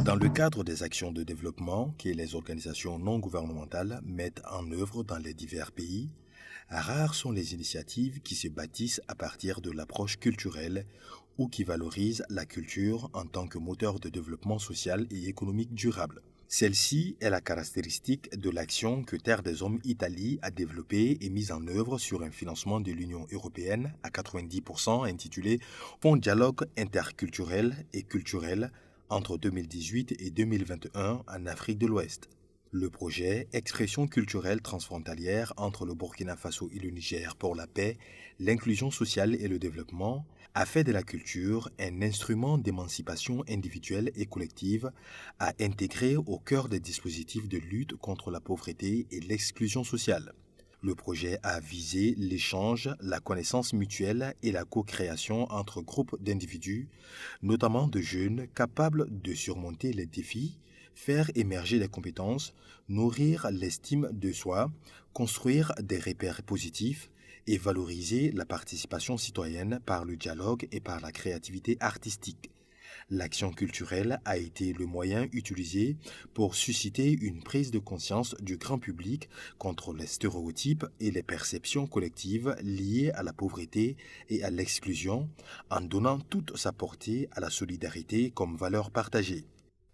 Dans le cadre des actions de développement que les organisations non gouvernementales mettent en œuvre dans les divers pays, rares sont les initiatives qui se bâtissent à partir de l'approche culturelle ou qui valorisent la culture en tant que moteur de développement social et économique durable. Celle-ci est la caractéristique de l'action que Terre des Hommes Italie a développée et mise en œuvre sur un financement de l'Union européenne à 90% intitulé Fonds Dialogue interculturel et culturel entre 2018 et 2021 en Afrique de l'Ouest. Le projet Expression culturelle transfrontalière entre le Burkina Faso et le Niger pour la paix, l'inclusion sociale et le développement a fait de la culture un instrument d'émancipation individuelle et collective à intégrer au cœur des dispositifs de lutte contre la pauvreté et l'exclusion sociale. Le projet a visé l'échange, la connaissance mutuelle et la co-création entre groupes d'individus, notamment de jeunes capables de surmonter les défis, faire émerger les compétences, nourrir l'estime de soi, construire des repères positifs et valoriser la participation citoyenne par le dialogue et par la créativité artistique. L'action culturelle a été le moyen utilisé pour susciter une prise de conscience du grand public contre les stéréotypes et les perceptions collectives liées à la pauvreté et à l'exclusion, en donnant toute sa portée à la solidarité comme valeur partagée.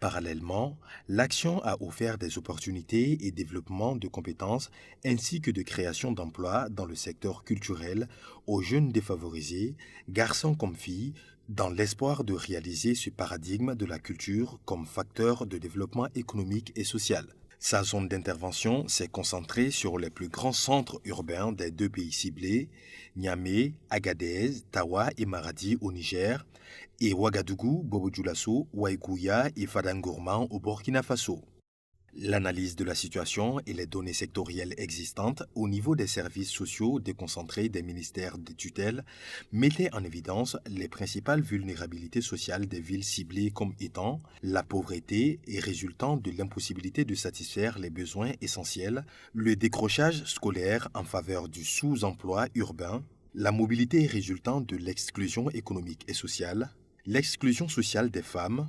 Parallèlement, l'action a offert des opportunités et développement de compétences ainsi que de création d'emplois dans le secteur culturel aux jeunes défavorisés, garçons comme filles, dans l'espoir de réaliser ce paradigme de la culture comme facteur de développement économique et social. Sa zone d'intervention s'est concentrée sur les plus grands centres urbains des deux pays ciblés, Niamey, Agadez, Tawa et Maradi au Niger, et Ouagadougou, Bobo-Dioulasso, Ouaïgouya et Fadangourman au Burkina Faso. L'analyse de la situation et les données sectorielles existantes au niveau des services sociaux déconcentrés des ministères des tutelles mettaient en évidence les principales vulnérabilités sociales des villes ciblées comme étant la pauvreté et résultant de l'impossibilité de satisfaire les besoins essentiels, le décrochage scolaire en faveur du sous-emploi urbain, la mobilité résultant de l'exclusion économique et sociale, l'exclusion sociale des femmes,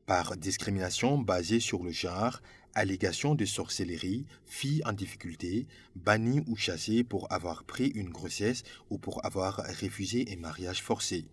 par discrimination basée sur le genre, allégation de sorcellerie, filles en difficulté, bannies ou chassées pour avoir pris une grossesse ou pour avoir refusé un mariage forcé.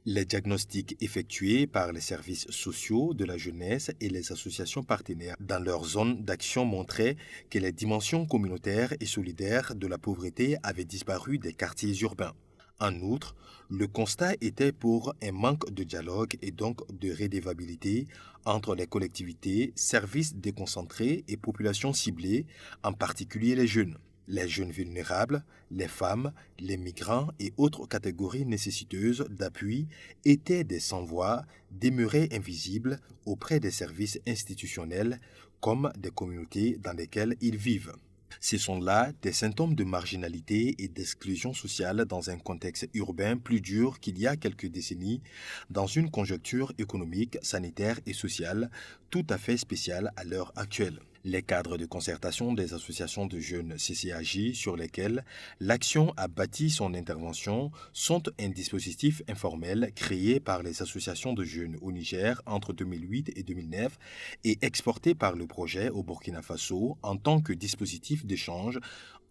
Les diagnostics effectués par les services sociaux de la jeunesse et les associations partenaires dans leur zone d'action montraient que les dimensions communautaires et solidaires de la pauvreté avaient disparu des quartiers urbains. En outre, le constat était pour un manque de dialogue et donc de redevabilité entre les collectivités, services déconcentrés et populations ciblées, en particulier les jeunes. Les jeunes vulnérables, les femmes, les migrants et autres catégories nécessiteuses d'appui étaient des sans-voix, demeuraient invisibles auprès des services institutionnels comme des communautés dans lesquelles ils vivent. Ce sont là des symptômes de marginalité et d'exclusion sociale dans un contexte urbain plus dur qu'il y a quelques décennies, dans une conjoncture économique, sanitaire et sociale tout à fait spéciale à l'heure actuelle. Les cadres de concertation des associations de jeunes CCAJ sur lesquels l'action a bâti son intervention sont un dispositif informel créé par les associations de jeunes au Niger entre 2008 et 2009 et exporté par le projet au Burkina Faso en tant que dispositif d'échange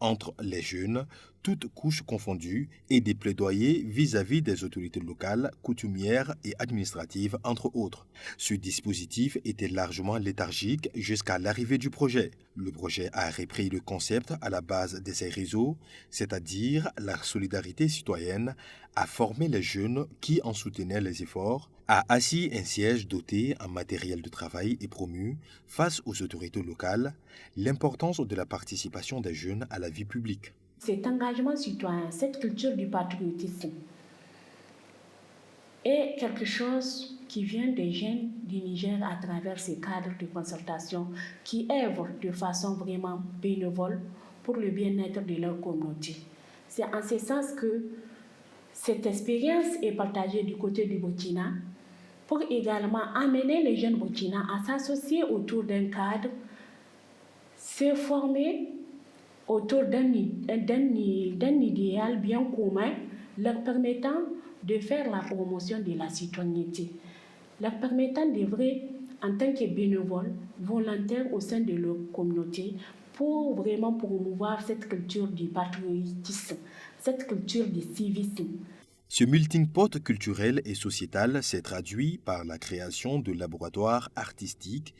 entre les jeunes, toutes couches confondues, et des plaidoyers vis-à-vis des autorités locales, coutumières et administratives, entre autres. Ce dispositif était largement léthargique jusqu'à l'arrivée du projet. Le projet a repris le concept à la base de ses réseaux, c'est-à-dire la solidarité citoyenne, a formé les jeunes qui en soutenaient les efforts, a assis un siège doté en matériel de travail et promu, face aux autorités locales, l'importance de la participation des jeunes à la vie publique. Cet engagement citoyen, cette culture du patriotisme est quelque chose qui vient des jeunes du Niger à travers ces cadres de concertation qui œuvrent de façon vraiment bénévole pour le bien-être de leur communauté. C'est en ce sens que cette expérience est partagée du côté du Burkina pour également amener les jeunes Burkina à s'associer autour d'un cadre, se former autour d'un idéal bien commun leur permettant de faire la promotion de la citoyenneté, leur permettant d'œuvrer en tant que bénévoles, volontaires au sein de leur communauté pour vraiment promouvoir cette culture du patriotisme, cette culture du civisme. Ce melting pot culturel et sociétal s'est traduit par la création de laboratoires artistiques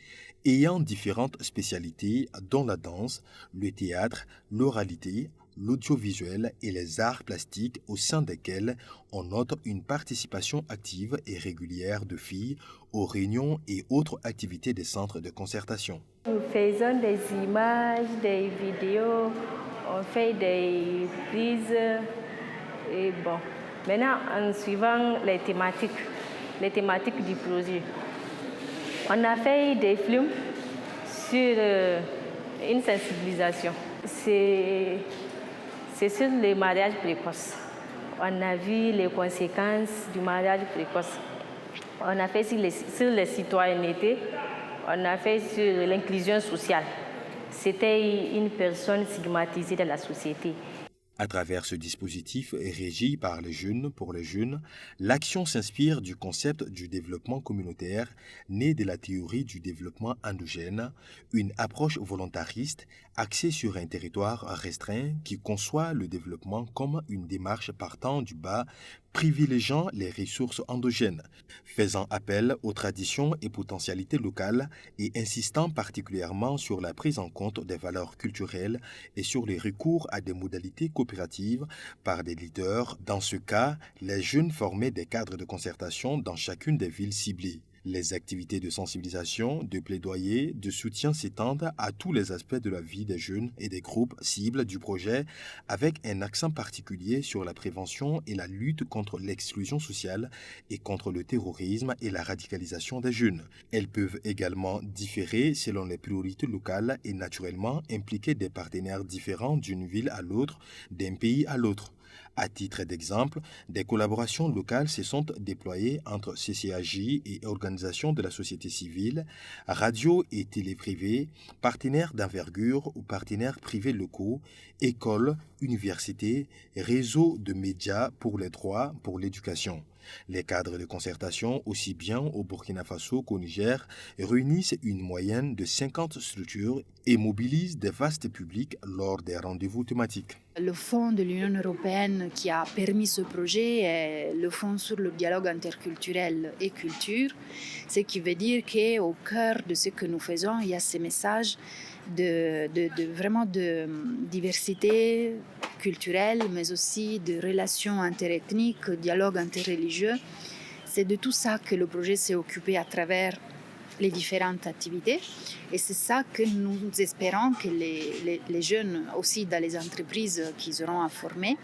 ayant différentes spécialités dont la danse, le théâtre, l'oralité, l'audiovisuel et les arts plastiques au sein desquels on note une participation active et régulière de filles aux réunions et autres activités des centres de concertation. Nous faisons des images, des vidéos, on fait des prises et bon. Maintenant, en suivant les thématiques du projet, on a fait des films sur une sensibilisation. C'est sur le mariage précoce. On a vu les conséquences du mariage précoce. On a fait sur les citoyennetés. On a fait sur l'inclusion sociale. C'était une personne stigmatisée dans la société. À travers ce dispositif régi par les jeunes pour les jeunes, l'action s'inspire du concept du développement communautaire né de la théorie du développement endogène, une approche volontariste axée sur un territoire restreint qui conçoit le développement comme une démarche partant du bas, privilégiant les ressources endogènes, faisant appel aux traditions et potentialités locales et insistant particulièrement sur la prise en compte des valeurs culturelles et sur les recours à des modalités coopératives par des leaders. Dans ce cas, les jeunes formaient des cadres de concertation dans chacune des villes ciblées. Les activités de sensibilisation, de plaidoyer, de soutien s'étendent à tous les aspects de la vie des jeunes et des groupes cibles du projet, avec un accent particulier sur la prévention et la lutte contre l'exclusion sociale et contre le terrorisme et la radicalisation des jeunes. Elles peuvent également différer selon les priorités locales et naturellement impliquer des partenaires différents d'une ville à l'autre, d'un pays à l'autre. À titre d'exemple, des collaborations locales se sont déployées entre CCAJ et organisations de la société civile, radios et télé privées, partenaires d'envergure ou partenaires privés locaux, écoles, universités, réseaux de médias pour les droits, pour l'éducation. Les cadres de concertation, aussi bien au Burkina Faso qu'au Niger, réunissent une moyenne de 50 structures et mobilisent des vastes publics lors des rendez-vous thématiques. Le fonds de l'Union européenne qui a permis ce projet est le fonds sur le dialogue interculturel et culture, ce qui veut dire qu'au cœur de ce que nous faisons, il y a ces messages vraiment de diversité culturelle, mais aussi de relations interethniques, dialogue interreligieux. C'est de tout ça que le projet s'est occupé à travers les différentes activités. Et c'est ça que nous espérons que les jeunes, aussi dans les entreprises qu'ils auront à former,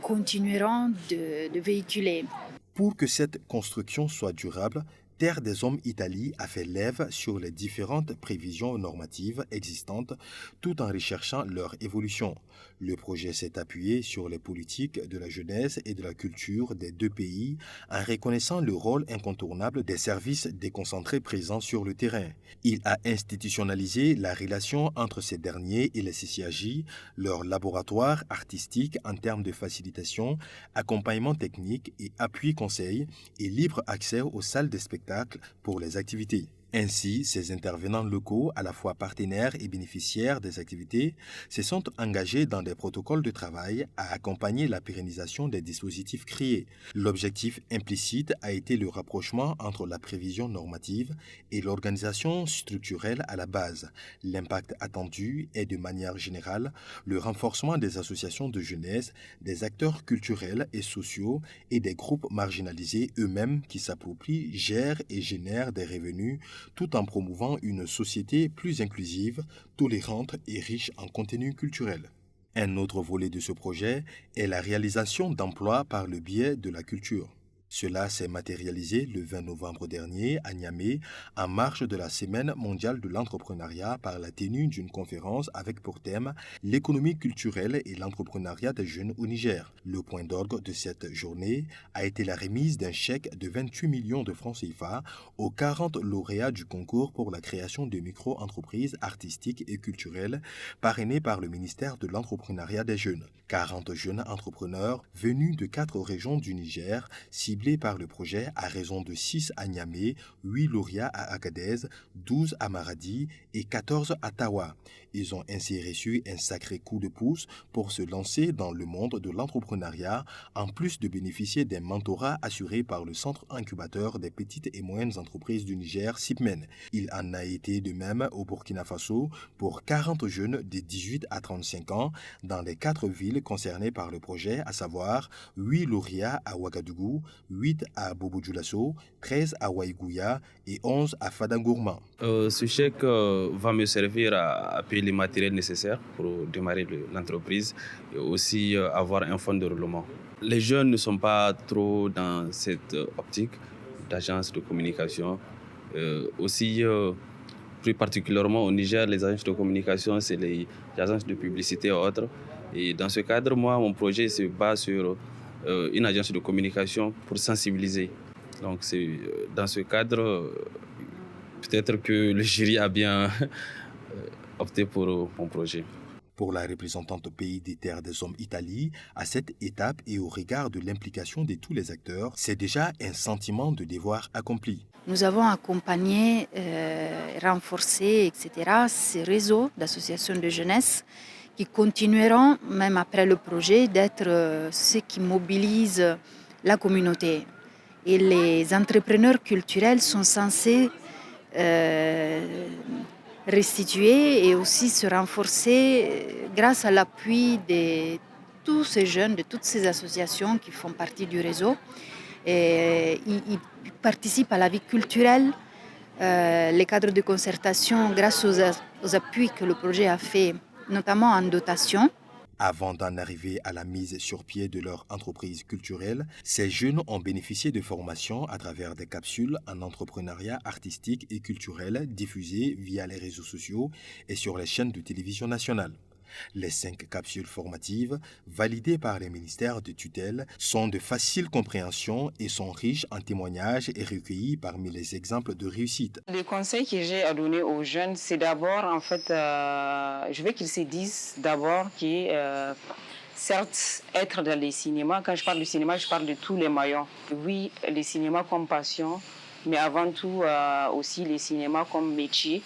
continueront de véhiculer. Pour que cette construction soit durable, Terre des Hommes Italie a fait lève sur les différentes prévisions normatives existantes tout en recherchant leur évolution. Le projet s'est appuyé sur les politiques de la jeunesse et de la culture des deux pays en reconnaissant le rôle incontournable des services déconcentrés présents sur le terrain. Il a institutionnalisé la relation entre ces derniers et les CCAJ, leur laboratoire artistique en termes de facilitation, accompagnement technique et appui conseil et libre accès aux salles de spectacle pour les activités. Ainsi, ces intervenants locaux, à la fois partenaires et bénéficiaires des activités, se sont engagés dans des protocoles de travail à accompagner la pérennisation des dispositifs créés. L'objectif implicite a été le rapprochement entre la prévision normative et l'organisation structurelle à la base. L'impact attendu est de manière générale le renforcement des associations de jeunesse, des acteurs culturels et sociaux et des groupes marginalisés eux-mêmes qui s'approprient, gèrent et génèrent des revenus tout en promouvant une société plus inclusive, tolérante et riche en contenu culturel. Un autre volet de ce projet est la réalisation d'emplois par le biais de la culture. Cela s'est matérialisé le 20 novembre dernier à Niamey, en marge de la Semaine mondiale de l'entrepreneuriat par la tenue d'une conférence avec pour thème l'économie culturelle et l'entrepreneuriat des jeunes au Niger. Le point d'orgue de cette journée a été la remise d'un chèque de 28 millions de francs CFA aux 40 lauréats du concours pour la création de micro-entreprises artistiques et culturelles parrainé par le ministère de l'entrepreneuriat des jeunes. 40 jeunes entrepreneurs venus de 4 régions du Niger, ciblés par le projet à raison de 6 à Niamey, 8 lauréats à Agadez, 12 à Maradi et 14 à Tawa. Ils ont ainsi reçu un sacré coup de pouce pour se lancer dans le monde de l'entrepreneuriat, en plus de bénéficier d'un mentorat assuré par le Centre incubateur des petites et moyennes entreprises du Niger, CIPMEN. Il en a été de même au Burkina Faso pour 40 jeunes de 18 à 35 ans dans les 4 villes concernées par le projet, à savoir 8 lauréats à Ouagadougou, 8 à Bobo-Dioulasso, 13 à Waïgouya et 11 à Fadangourma. Ce chèque va me servir à payer les matériels nécessaires pour démarrer l'entreprise et aussi avoir un fonds de roulement. Les jeunes ne sont pas trop dans cette optique d'agence de communication. Plus particulièrement au Niger, les agences de communication, c'est les agences de publicité et autres. Et dans ce cadre, moi, mon projet se base sur une agence de communication pour sensibiliser. Donc, c'est dans ce cadre, peut-être que le jury a bien opté pour mon projet. Pour la représentante pays des terres des hommes Italie, à cette étape et au regard de l'implication de tous les acteurs, c'est déjà un sentiment de devoir accompli. Nous avons accompagné, renforcé, etc., ces réseaux d'associations de jeunesse qui continueront, même après le projet, d'être ceux qui mobilisent la communauté. Et les entrepreneurs culturels sont censés restituer et aussi se renforcer grâce à l'appui de tous ces jeunes, de toutes ces associations qui font partie du réseau. Et ils participent à la vie culturelle, les cadres de concertation, grâce aux appuis que le projet a fait, notamment en dotation. Avant d'en arriver à la mise sur pied de leur entreprise culturelle, ces jeunes ont bénéficié de formations à travers des capsules en entrepreneuriat artistique et culturel diffusées via les réseaux sociaux et sur les chaînes de télévision nationales. Les 5 capsules formatives, validées par les ministères de tutelle, sont de facile compréhension et sont riches en témoignages et recueillis parmi les exemples de réussite. Le conseil que j'ai à donner aux jeunes, c'est d'abord, je veux qu'ils se disent d'abord que, certes, être dans les cinémas, quand je parle du cinéma, je parle de tous les maillons. Oui, les cinémas comme passion, mais avant tout aussi les cinémas comme métier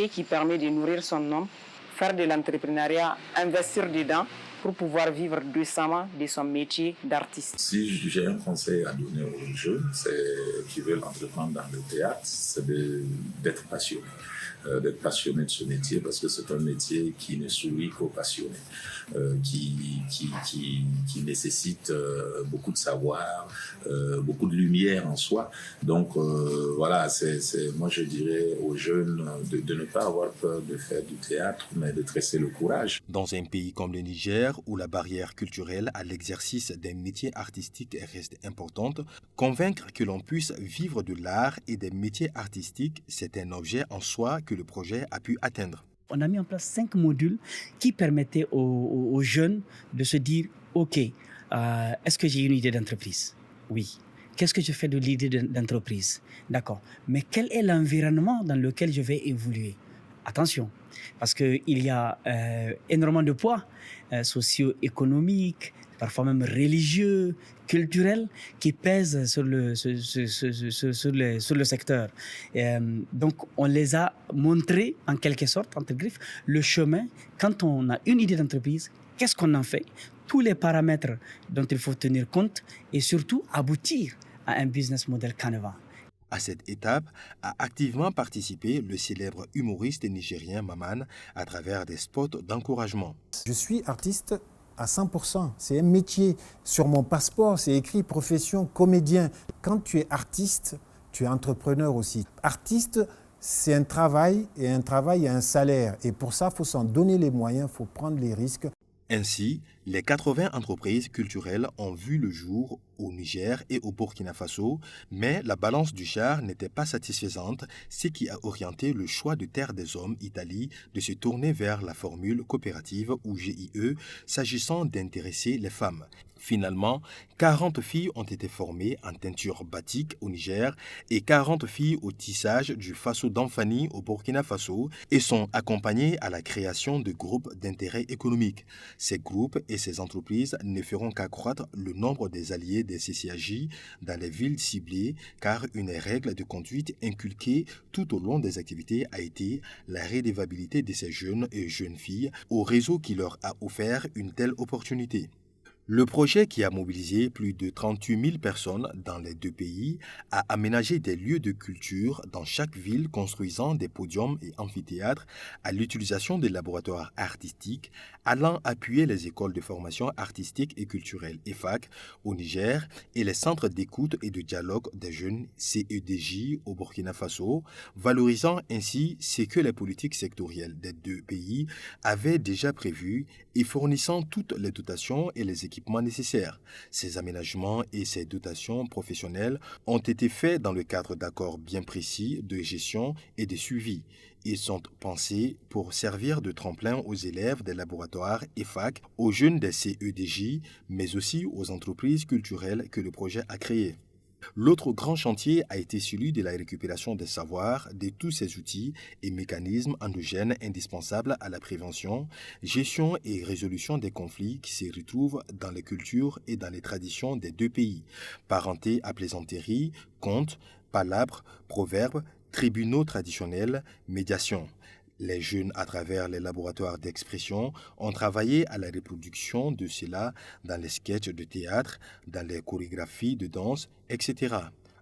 qui permet de nourrir son homme. Faire de l'entrepreneuriat, investir dedans pour pouvoir vivre décemment de son métier d'artiste. Si j'ai un conseil à donner aux jeunes qui veulent entreprendre dans le théâtre, c'est d'être passionné. D'être passionné de ce métier parce que c'est un métier qui ne sourit qu'aux passionnés, qui nécessite beaucoup de savoir, beaucoup de lumière en soi. Donc voilà, moi je dirais aux jeunes de ne pas avoir peur de faire du théâtre, mais de tresser le courage. Dans un pays comme le Niger, où la barrière culturelle à l'exercice d'un métier artistique reste importante, convaincre que l'on puisse vivre de l'art et des métiers artistiques, c'est un objet en soi que le projet a pu atteindre. On a mis en place 5 modules qui permettaient aux jeunes de se dire « Ok, est-ce que j'ai une idée d'entreprise ?» Oui. Qu'est-ce que je fais de l'idée d'entreprise? D'accord. Mais quel est l'environnement dans lequel je vais évoluer? Attention, parce qu'il y a énormément de poids socio-économiques, parfois même religieux, culturels, qui pèsent sur le secteur. Donc, on les a montré, en quelque sorte, entre griffes, le chemin. Quand on a une idée d'entreprise, qu'est-ce qu'on en fait? Tous les paramètres dont il faut tenir compte et surtout aboutir à un business model Caneva. À cette étape, a activement participé le célèbre humoriste nigérien Maman à travers des spots d'encouragement. Je suis artiste à 100%, c'est un métier. Sur mon passeport, c'est écrit profession comédien. Quand tu es artiste, tu es entrepreneur aussi. Artiste, c'est un travail, et un travail a un salaire. Et pour ça, il faut s'en donner les moyens, il faut prendre les risques. Ainsi, les 80 entreprises culturelles ont vu le jour au Niger et au Burkina Faso, mais la balance du char n'était pas satisfaisante, ce qui a orienté le choix de Terre des Hommes Italie de se tourner vers la formule coopérative ou GIE s'agissant d'intéresser les femmes. Finalement, 40 filles ont été formées en teinture batik au Niger et 40 filles au tissage du Faso d'Anfani au Burkina Faso et sont accompagnées à la création de groupes d'intérêt économique. Ces groupes et ces entreprises ne feront qu'accroître le nombre des alliés des CCAJ dans les villes ciblées car une règle de conduite inculquée tout au long des activités a été la rédévabilité de ces jeunes et jeunes filles au réseau qui leur a offert une telle opportunité. Le projet qui a mobilisé plus de 38 000 personnes dans les deux pays a aménagé des lieux de culture dans chaque ville construisant des podiums et amphithéâtres à l'utilisation des laboratoires artistiques allant appuyer les écoles de formation artistique et culturelle EFAC au Niger et les centres d'écoute et de dialogue des jeunes CEDJ au Burkina Faso, valorisant ainsi ce que les politiques sectorielles des deux pays avaient déjà prévu et fournissant toutes les dotations et les équipements nécessaires. Ces aménagements et ces dotations professionnelles ont été faits dans le cadre d'accords bien précis de gestion et de suivi. Ils sont pensés pour servir de tremplin aux élèves des laboratoires EFAC, aux jeunes des CEDJ, mais aussi aux entreprises culturelles que le projet a créées. L'autre grand chantier a été celui de la récupération des savoirs de tous ces outils et mécanismes endogènes indispensables à la prévention, gestion et résolution des conflits qui se retrouvent dans les cultures et dans les traditions des deux pays. Parenté à plaisanterie, contes, palabres, proverbes, tribunaux traditionnels, médiation. Les jeunes, à travers les laboratoires d'expression, ont travaillé à la reproduction de cela dans les sketchs de théâtre, dans les chorégraphies de danse, etc.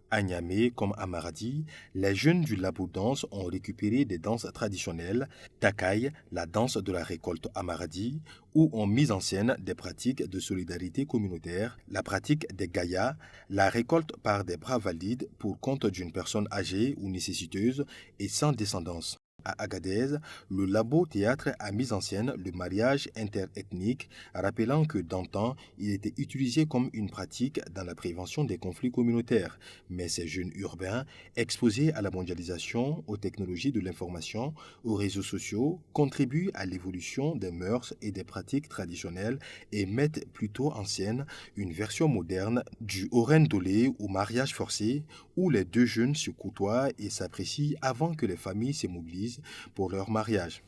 À Niamey comme à Maradi, les jeunes du labo danse ont récupéré des danses traditionnelles, Takai, la danse de la récolte à Maradi, ou ont mis en scène des pratiques de solidarité communautaire, la pratique des Gaïas, la récolte par des bras valides pour compte d'une personne âgée ou nécessiteuse et sans descendance. À Agadez, le labo théâtre a mis en scène le mariage interethnique, rappelant que d'antan, il était utilisé comme une pratique dans la prévention des conflits communautaires. Mais ces jeunes urbains, exposés à la mondialisation, aux technologies de l'information, aux réseaux sociaux, contribuent à l'évolution des mœurs et des pratiques traditionnelles et mettent plutôt en scène une version moderne du orendolé ou mariage forcé, où les deux jeunes se côtoient et s'apprécient avant que les familles se mobilisent pour leur mariage.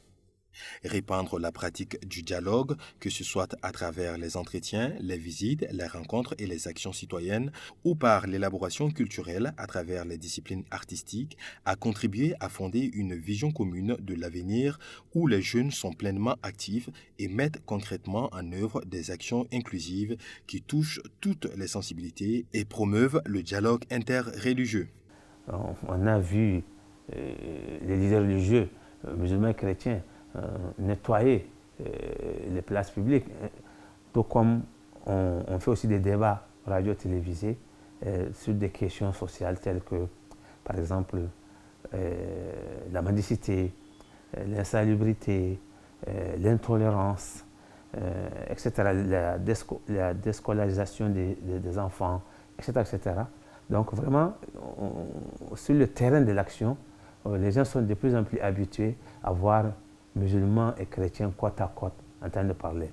Répandre la pratique du dialogue, que ce soit à travers les entretiens, les visites, les rencontres et les actions citoyennes, ou par l'élaboration culturelle à travers les disciplines artistiques, a contribué à fonder une vision commune de l'avenir où les jeunes sont pleinement actifs et mettent concrètement en œuvre des actions inclusives qui touchent toutes les sensibilités et promeuvent le dialogue interreligieux. On a vu les leaders religieux, musulmans et chrétiens, nettoyer les places publiques, tout comme on fait aussi des débats radio-télévisés sur des questions sociales telles que, par exemple, la mendicité, l'insalubrité, l'intolérance, etc., la déscolarisation des enfants, etc., etc. Donc vraiment, sur le terrain de l'action, les gens sont de plus en plus habitués à voir musulmans et chrétiens côte à côte en train de parler.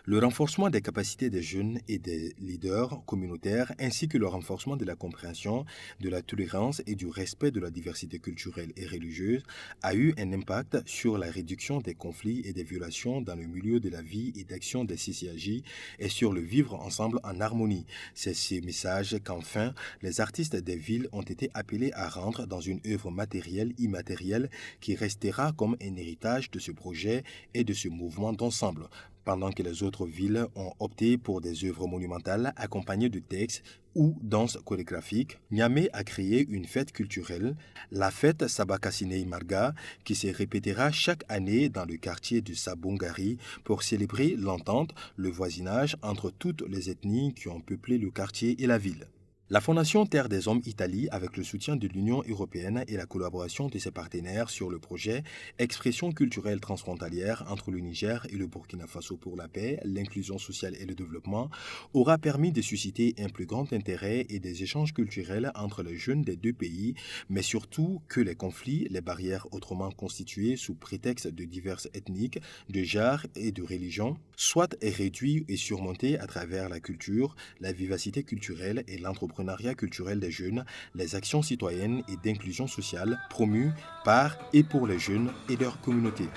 Le renforcement des capacités des jeunes et des leaders communautaires ainsi que le renforcement de la compréhension, de la tolérance et du respect de la diversité culturelle et religieuse a eu un impact sur la réduction des conflits et des violations dans le milieu de la vie et d'action des CCAJ et sur le vivre ensemble en harmonie. C'est ce message qu'enfin les artistes des villes ont été appelés à rendre dans une œuvre matérielle immatérielle qui restera comme un héritage de ce projet et de ce mouvement d'ensemble. Pendant que les autres villes ont opté pour des œuvres monumentales accompagnées de textes ou danses chorégraphiques, Niamey a créé une fête culturelle, la fête Sabakasinei Marga, qui se répétera chaque année dans le quartier de Sabongari pour célébrer l'entente, le voisinage entre toutes les ethnies qui ont peuplé le quartier et la ville. La Fondation Terre des Hommes Italie, avec le soutien de l'Union européenne et la collaboration de ses partenaires sur le projet Expression culturelle transfrontalière entre le Niger et le Burkina Faso pour la paix, l'inclusion sociale et le développement, aura permis de susciter un plus grand intérêt et des échanges culturels entre les jeunes des deux pays, mais surtout que les conflits, les barrières autrement constituées sous prétexte de diverses ethniques, de genres et de religions, soient réduits et surmontés à travers la culture, la vivacité culturelle et l'entrepreneuriat culturel des jeunes, les actions citoyennes et d'inclusion sociale promues par et pour les jeunes et leurs communautés.